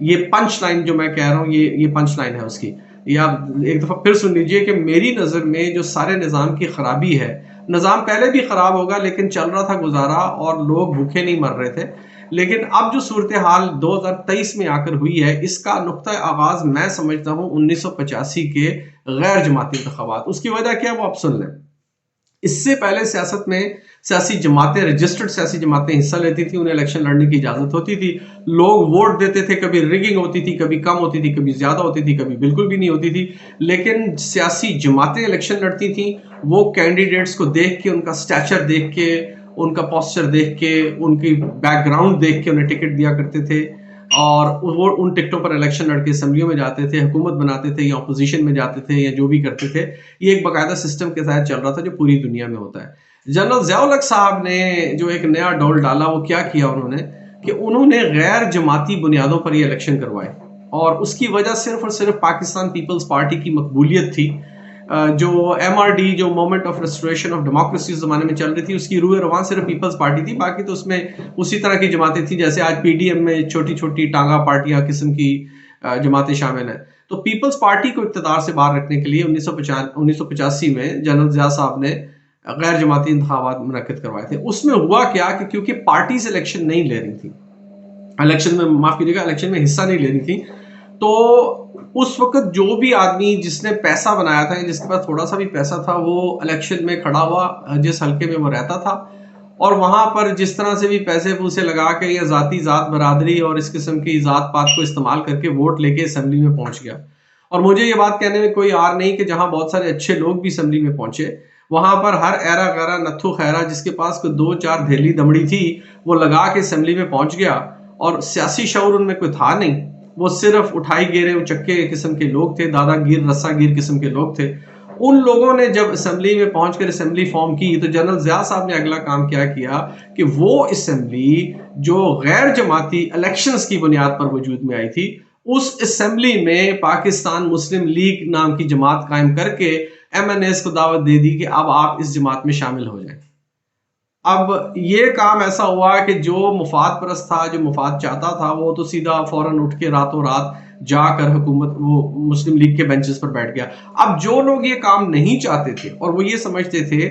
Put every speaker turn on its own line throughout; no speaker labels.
یہ پنچ لائن جو میں کہہ رہا ہوں یہ پنچ لائن ہے اس کی. یہ آپ ایک دفعہ پھر سن لیجئے کہ میری نظر میں جو سارے نظام کی خرابی ہے، نظام پہلے بھی خراب ہوگا لیکن چل رہا تھا گزارا اور لوگ بھوکے نہیں مر رہے تھے، لیکن اب جو صورتحال 2023 میں آ کر ہوئی ہے اس کا نقطہ آغاز میں سمجھتا ہوں 1985 کے غیر جماعتی انتخابات. اس کی وجہ کیا ہے وہ آپ سن لیں. اس سے پہلے سیاست میں سیاسی جماعتیں، رجسٹرڈ سیاسی جماعتیں حصہ لیتی تھیں، انہیں الیکشن لڑنے کی اجازت ہوتی تھی، لوگ ووٹ دیتے تھے، کبھی ریگنگ ہوتی تھی، کبھی کم ہوتی تھی، کبھی زیادہ ہوتی تھی، کبھی بالکل بھی نہیں ہوتی تھی، لیکن سیاسی جماعتیں الیکشن لڑتی تھیں. وہ کینڈیڈیٹس کو دیکھ کے، ان کا سٹیچر دیکھ کے، ان کا پوسچر دیکھ کے، ان کی بیک گراؤنڈ دیکھ کے انہیں ٹکٹ دیا کرتے تھے، اور وہ ان ٹکٹوں پر الیکشن لڑ کے اسمبلیوں میں جاتے تھے، حکومت بناتے تھے یا اپوزیشن میں جاتے تھے یا جو بھی کرتے تھے. یہ ایک باقاعدہ سسٹم کے تحت چل رہا تھا جو پوری دنیا میں ہوتا ہے. جنرل ضیاء الحق صاحب نے جو ایک نیا ڈول ڈالا وہ کیا کیا انہوں نے غیر جماعتی بنیادوں پر یہ الیکشن کروائے، اور اس کی وجہ صرف اور صرف پاکستان پیپلز پارٹی کی مقبولیت تھی. جو ایم آر ڈی، جو movement of restoration of democracy اس زمانے میں چل رہی تھی، اس کی روح رواں صرف پیپلز پارٹی تھی. باقی تو اس میں اسی طرح کی جماعتیں تھیں جیسے آج پی ڈی ایم میں چھوٹی چھوٹی ٹانگا پارٹیاں قسم کی جماعتیں شامل ہیں. تو پیپلز پارٹی کو اقتدار سے باہر رکھنے کے لیے 1985 میں جنرل ضیاء صاحب نے غیر جماعتی انتخابات منعقد کروائے تھے. اس میں ہوا کیا کہ کیونکہ پارٹیز الیکشن نہیں لے رہی تھی، الیکشن میں معاف کیجیے گا الیکشن میں حصہ نہیں لے رہی تھی، تو اس وقت جو بھی آدمی جس نے پیسہ بنایا تھا، جس کے پاس تھوڑا سا بھی پیسہ تھا، وہ الیکشن میں کھڑا ہوا جس حلقے میں وہ رہتا تھا، اور وہاں پر جس طرح سے بھی پیسے پوسے لگا کے یا ذاتی ذات برادری اور اس قسم کی ذات پات کو استعمال کر کے ووٹ لے کے اسمبلی میں پہنچ گیا. اور مجھے یہ بات کہنے میں کوئی عار نہیں کہ جہاں بہت سارے اچھے لوگ بھی اسمبلی میں پہنچے، وہاں پر ہر ایرا غیرہ نتھو خیرہ جس کے پاس کوئی 2-4 دھیلی دمڑی تھی وہ لگا کے اسمبلی میں پہنچ گیا، اور سیاسی شعور ان میں کوئی تھا نہیں. وہ صرف اٹھائی گیرے اچکے قسم کے لوگ تھے، دادا گیر رسا گیر قسم کے لوگ تھے. ان لوگوں نے جب اسمبلی میں پہنچ کر اسمبلی فارم کی تو جنرل ضیاء صاحب نے اگلا کام کیا کہ وہ اسمبلی جو غیر جماعتی الیکشنز کی بنیاد پر وجود میں آئی تھی، اس اسمبلی میں پاکستان مسلم لیگ نام کی جماعت قائم کر کے ایم این ایز کو دعوت دے دی کہ اب آپ اس جماعت میں شامل ہو جائیں. اب یہ کام ایسا ہوا کہ جو مفاد پرست تھا، جو مفاد چاہتا تھا، وہ تو سیدھا فوراً اٹھ کے راتوں رات جا کر حکومت وہ مسلم لیگ کے بینچز پر بیٹھ گیا. اب جو لوگ یہ کام نہیں چاہتے تھے اور وہ یہ سمجھتے تھے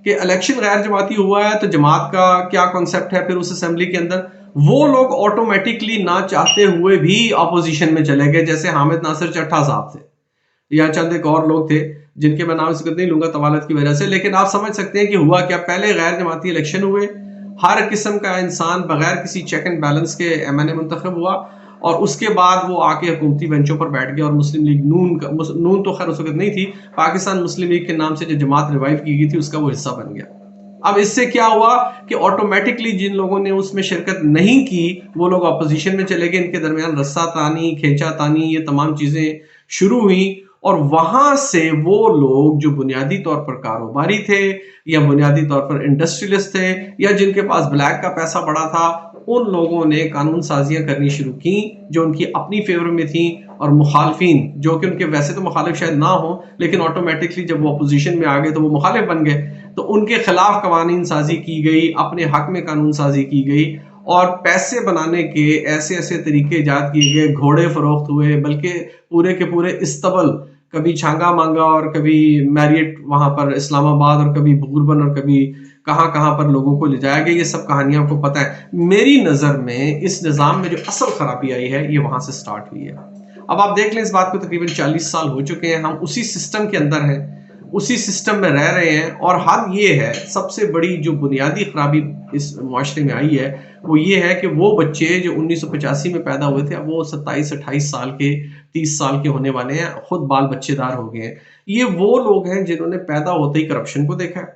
کہ الیکشن غیر جماعتی ہوا ہے تو جماعت کا کیا کانسیپٹ ہے پھر اس اسمبلی کے اندر، وہ لوگ آٹومیٹکلی نہ چاہتے ہوئے بھی اپوزیشن میں چلے گئے، جیسے حامد ناصر چٹھا صاحب تھے یا چند ایک اور لوگ تھے جن کے میں نام ذکر نہیں لوں گا طوالت کی وجہ سے. لیکن آپ سمجھ سکتے ہیں کہ ہوا کیا، پہلے غیر جماعتی الیکشن ہوئے، ہر قسم کا انسان بغیر کسی چیک اینڈ بیلنس کے ایم این اے منتخب ہوا، اور اس کے بعد وہ آ کے حکومتی بینچوں پر بیٹھ گیا. اور مسلم لیگ نون تو خیر اس وقت نہیں تھی، پاکستان مسلم لیگ کے نام سے جو جماعت ریوائیو کی گئی تھی اس کا وہ حصہ بن گیا. اب اس سے کیا ہوا کہ آٹومیٹکلی جن لوگوں نے اس میں شرکت نہیں کی وہ لوگ اپوزیشن میں چلے گئے، ان کے درمیان رسہ تانی، کھینچا تانی، یہ تمام چیزیں شروع ہوئیں. اور وہاں سے وہ لوگ جو بنیادی طور پر کاروباری تھے یا بنیادی طور پر انڈسٹریلسٹ تھے یا جن کے پاس بلیک کا پیسہ بڑا تھا، ان لوگوں نے قانون سازیاں کرنی شروع کی جو ان کی اپنی فیور میں تھیں، اور مخالفین جو کہ ان کے ویسے تو مخالف شاید نہ ہوں لیکن آٹومیٹکلی جب وہ اپوزیشن میں آ گئے تو وہ مخالف بن گئے، تو ان کے خلاف قوانین سازی کی گئی، اپنے حق میں قانون سازی کی گئی، اور پیسے بنانے کے ایسے ایسے طریقے ایجاد کیے گئے، گھوڑے فروخت ہوئے، بلکہ پورے کے پورے استبل، کبھی چھانگا مانگا اور کبھی میریٹ وہاں پر اسلام آباد اور کبھی بھوربن اور کبھی کہاں پر لوگوں کو لے جایا گیا. یہ سب کہانیاں آپ کو پتہ ہے. میری نظر میں اس نظام میں جو اصل خرابی آئی ہے یہ وہاں سے سٹارٹ ہوئی ہے. اب آپ دیکھ لیں اس بات کو تقریباً 40 سال ہو چکے ہیں، ہم اسی سسٹم کے اندر ہیں، اسی سسٹم میں رہ رہے ہیں. اور حد یہ ہے، سب سے بڑی جو بنیادی خرابی اس معاشرے میں آئی ہے وہ یہ ہے کہ وہ بچے جو 1985 میں پیدا ہوئے تھے اب وہ 27-28 سال کے 30 سال کے ہونے والے ہیں، خود بال بچے دار ہو گئے ہیں. یہ وہ لوگ ہیں جنہوں نے پیدا ہوتے ہی کرپشن کو دیکھا ہے،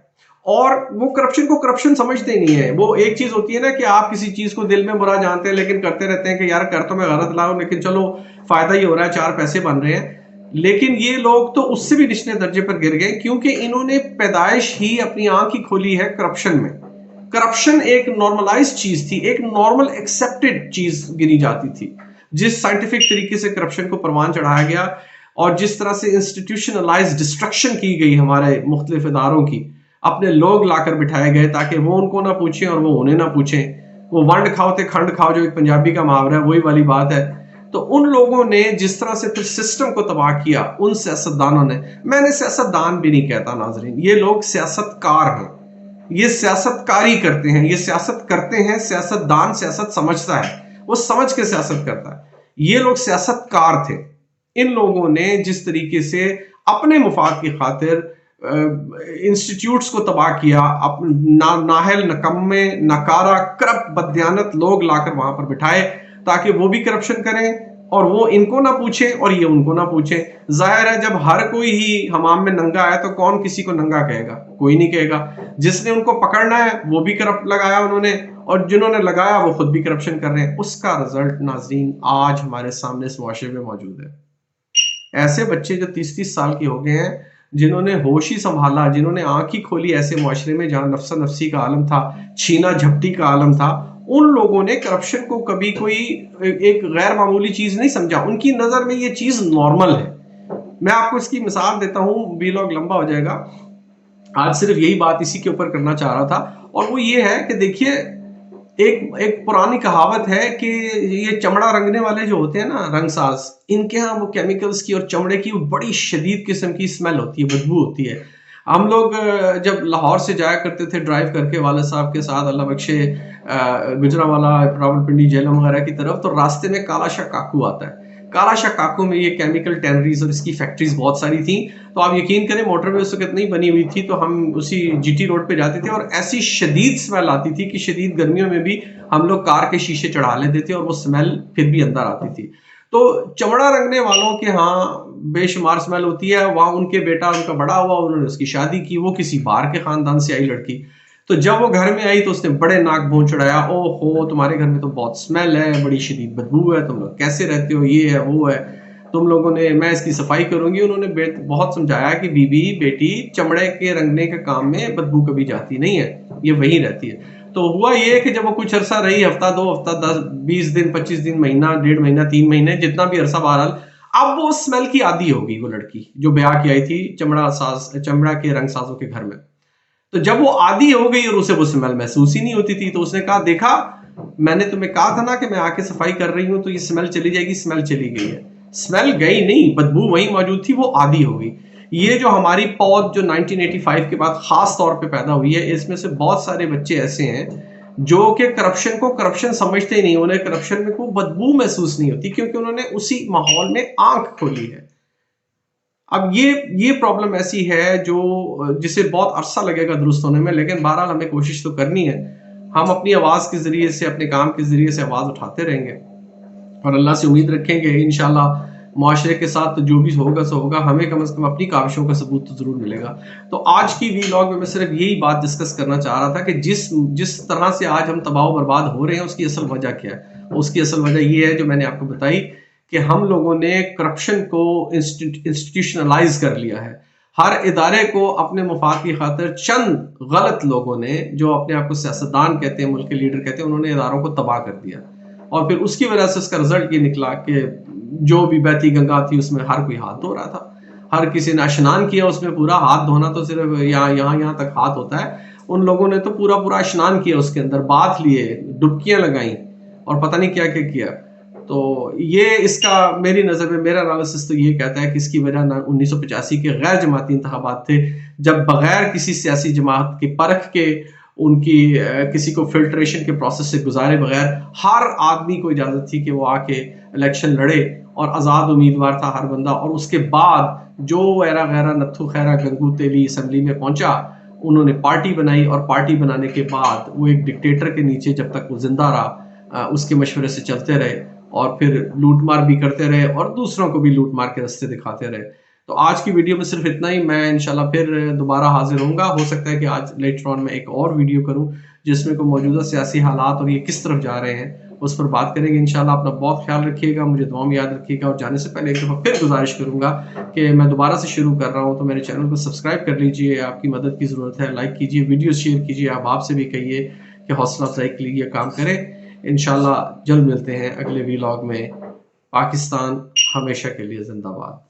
اور وہ کرپشن کو کرپشن سمجھتے نہیں ہیں. وہ ایک چیز ہوتی ہے نا کہ آپ کسی چیز کو دل میں برا جانتے ہیں لیکن کرتے رہتے ہیں کہ یار کر تو میں غلط لاؤں لیکن چلو فائدہ ہی ہو رہا ہے، 4 پیسے بن رہے ہیں. لیکن یہ لوگ تو اس سے بھی نچلے درجے پر گر گئے کیونکہ انہوں نے پیدائش ہی اپنی آنکھ ہی کھولی ہے کرپشن میں. کرپشن ایک نارملائز چیز تھی، ایک نارمل ایکسیپٹڈ چیز گنی جاتی تھی. جس سائنٹیفک طریقے سے کرپشن کو پروان چڑھایا گیا اور جس طرح سے انسٹیٹیوشنلائز ڈسٹرکشن کی گئی ہمارے مختلف اداروں کی، اپنے لوگ لا کر بٹھائے گئے تاکہ وہ ان کو نہ پوچھیں اور وہ انہیں نہ پوچھیں. وہ ونڈ کھاؤ تے کھنڈ کھاؤ جو ایک پنجابی کا محاورہ ہے، وہی والی بات ہے. تو ان لوگوں نے جس طرح سے پھر سسٹم کو تباہ کیا ان سیاستدانوں نے، میں نے سیاستدان بھی نہیں کہتا ناظرین، یہ لوگ سیاست کار ہیں، یہ سیاست کاری کرتے ہیں، یہ سیاست کرتے ہیں، سیاستدان سیاست سمجھتا ہے، وہ سمجھ کے سیاست کرتا ہے، یہ لوگ سیاست کار تھے۔ ان لوگوں نے جس طریقے سے اپنے مفاد کی خاطر انسٹیٹیوٹس کو تباہ کیا، نااہل، نکمے، ناکارہ، کرپٹ، بددیانت لوگ لا کر وہاں پر بٹھائے تاکہ وہ بھی کرپشن کریں اور وہ ان کو نہ پوچھیں اور یہ ان کو نہ پوچھیں۔ ظاہر ہے جب ہر کوئی ہی حمام میں ننگا ہے تو کون کسی کو ننگا کہے گا؟ کوئی نہیں کہے گا۔ جس نے ان کو پکڑنا ہے وہ بھی کرپٹ لگایا انہوں نے، اور جنہوں نے لگایا وہ خود بھی کرپشن کر رہے ہیں۔ اس کا رزلٹ ناظرین آج ہمارے سامنے اس معاشرے میں موجود ہے۔ ایسے بچے جو 30 سال کے ہو گئے ہیں، جنہوں نے ہوش ہی سنبھالا، جنہوں نے آنکھ ہی کھولی ایسے معاشرے میں جہاں نفسا نفسی کا عالم تھا، چھینا جھپٹی کا عالم تھا، ان لوگوں نے کرپشن کو کبھی کوئی ایک غیر معمولی چیز نہیں سمجھا۔ ان کی نظر میں یہ چیز نارمل ہے۔ میں آپ کو اس کی مثال دیتا ہوں، ویلاگ لمبا ہو جائے گا، آج صرف یہی بات اسی کے اوپر کرنا چاہ رہا تھا، اور وہ یہ ہے کہ دیکھیے ایک پرانی کہاوت ہے کہ یہ چمڑا رنگنے والے جو ہوتے ہیں نا، رنگ ساز، ان کے ہاں وہ کیمیکلز کی اور چمڑے کی وہ بڑی شدید قسم کی اسمیل ہوتی ہے، بدبو ہوتی ہے۔ ہم لوگ جب لاہور سے جایا کرتے تھے ڈرائیو کر کے والد صاحب کے ساتھ، اللہ بخشے، گجرانوالہ، راولپنڈی، جہلم وغیرہ کی طرف، تو راستے میں کالا شاہ کاکو آتا ہے۔ کالا شاہ کاکو میں یہ کیمیکل ٹینریز اور اس کی فیکٹریز بہت ساری تھیں، تو آپ یقین کریں موٹر وے اس وقت نہیں بنی ہوئی تھی، تو ہم اسی جی ٹی روڈ پہ جاتے تھے، اور ایسی شدید سمیل آتی تھی کہ شدید گرمیوں میں بھی ہم لوگ کار کے شیشے چڑھا لیتے تھے اور وہ سمیل پھر بھی اندر آتی تھی۔ تو چمڑا رنگنے والوں کے ہاں بے شمار سمیل ہوتی ہے۔ وہاں ان کے بیٹا ان کا بڑا ہوا، انہوں نے اس کی شادی کی، وہ کسی باہر کے خاندان سے آئی لڑکی، تو جب وہ گھر میں آئی تو اس نے بڑے ناک بھون چڑھایا، او ہو تمہارے گھر میں تو بہت سمیل ہے، بڑی شدید بدبو ہے، تم لوگ کیسے رہتے ہو، یہ ہے وہ ہے، تم لوگوں نے، میں اس کی صفائی کروں گی۔ انہوں نے بہت سمجھایا کہ بی بی بیٹی، چمڑے کے رنگنے کے کام میں بدبو کبھی جاتی نہیں ہے، یہ وہی رہتی ہے۔ تو ہوا یہ کہ جب وہ کچھ عرصہ رہی، ہفتہ، 2 ہفتہ، 10 20 دن، 25 دن، مہینہ، 1.5 مہینہ، 3 مہینے، جتنا بھی عرصہ، بہرحال اب وہ اسمیل کی عادی ہو گئی، وہ لڑکی جو بیاہ کی آئی تھی چمڑا کے رنگ سازوں کے گھر میں۔ تو جب وہ عادی ہو گئی اور اسے وہ اسمیل محسوس ہی نہیں ہوتی تھی، تو اس نے کہا دیکھا میں نے تمہیں کہا تھا نا کہ میں آ کے صفائی کر رہی ہوں تو یہ اسمیل چلی جائے گی، اسمیل چلی گئی ہے۔ اسمیل گئی نہیں، بدبو وہی موجود تھی، وہ عادی ہو گئی۔ یہ جو ہماری پود جو 1985 کے بعد خاص طور پہ پیدا ہوئی ہے، اس میں سے بہت سارے بچے ایسے ہیں جو کہ کرپشن کو کرپشن سمجھتے ہی نہیں، انہیں کرپشن میں کوئی بدبو محسوس نہیں ہوتی، کیونکہ انہوں نے اسی ماحول میں آنکھ کھولی ہے۔ اب یہ پرابلم ایسی ہے جو جسے بہت عرصہ لگے گا درست ہونے میں، لیکن بہرحال ہمیں کوشش تو کرنی ہے۔ ہم اپنی آواز کے ذریعے سے، اپنے کام کے ذریعے سے آواز اٹھاتے رہیں گے اور اللہ سے امید رکھیں گے انشاءاللہ معاشرے کے ساتھ جو بھی ہوگا سو ہوگا، ہمیں کم از کم اپنی کاوشوں کا ثبوت تو ضرور ملے گا۔ تو آج کی ویلاگ میں صرف یہی بات ڈسکس کرنا چاہ رہا تھا کہ جس طرح سے آج ہم تباہ و برباد ہو رہے ہیں، اس کی اصل وجہ کیا ہے؟ اس کی اصل وجہ یہ ہے جو میں نے آپ کو بتائی کہ ہم لوگوں نے کرپشن کو انسٹیٹیوشنلائز کر لیا ہے۔ ہر ادارے کو اپنے مفاد کی خاطر چند غلط لوگوں نے، جو اپنے آپ کو سیاستدان کہتے ہیں، ملک کے لیڈر کہتے ہیں، انہوں نے اداروں کو تباہ کر دیا، اور پھر اس کی وجہ سے اس کا رزلٹ یہ نکلا کہ جو بھی بہتی گنگا تھی اس میں ہر کوئی ہاتھ دھو رہا تھا، ہر کسی نے اشنان کیا اس میں پورا۔ ہاتھ دھونا تو صرف یہاں تک ہاتھ ہوتا ہے، ان لوگوں نے تو پورا اشنان کیا، اس کے اندر باتھ لیے، ڈبکیاں لگائیں اور پتہ نہیں کیا کیا۔ تو یہ اس کا میری نظر میں، میرا انالیسس تو یہ کہتا ہے کہ اس کی وجہ 1985 کے غیر جماعتی انتخابات تھے، جب بغیر کسی سیاسی جماعت کی پرکھ کے، ان کی کسی کو فلٹریشن کے پروسیس سے گزارے بغیر ہر آدمی کو اجازت تھی کہ وہ آ کے الیکشن لڑے، اور آزاد امیدوار تھا ہر بندہ۔ اور اس کے بعد جو غیرہ نتھو خیرہ گنگو تیلی اسمبلی میں پہنچا، انہوں نے پارٹی بنائی، اور پارٹی بنانے کے بعد وہ ایک ڈکٹیٹر کے نیچے جب تک وہ زندہ رہا، اس کے مشورے سے چلتے رہے، اور پھر لوٹ مار بھی کرتے رہے اور دوسروں کو بھی لوٹ مار کے رستے دکھاتے رہے۔ تو آج کی ویڈیو میں صرف اتنا ہی، میں انشاءاللہ پھر دوبارہ حاضر ہوں گا۔ ہو سکتا ہے کہ آج لیٹر آن میں ایک اور ویڈیو کروں جس میں کوئی موجودہ سیاسی حالات اور یہ کس طرف جا رہے ہیں اس پر بات کریں گے انشاءاللہ۔ اپنا بہت خیال رکھیے گا، مجھے دعا میں یاد رکھیے گا، اور جانے سے پہلے ایک دفعہ پھر گزارش کروں گا کہ میں دوبارہ سے شروع کر رہا ہوں، تو میرے چینل کو سبسکرائب کر لیجئے، آپ کی مدد کی ضرورت ہے، لائک کیجئے، ویڈیوز شیئر کیجئے، آپ سے بھی کہیے کہ حوصلہ افزائی کے لیے یہ کام کریں۔ انشاءاللہ جلد ملتے ہیں اگلے ویلاگ میں۔ پاکستان ہمیشہ کے لیے زندہ باد۔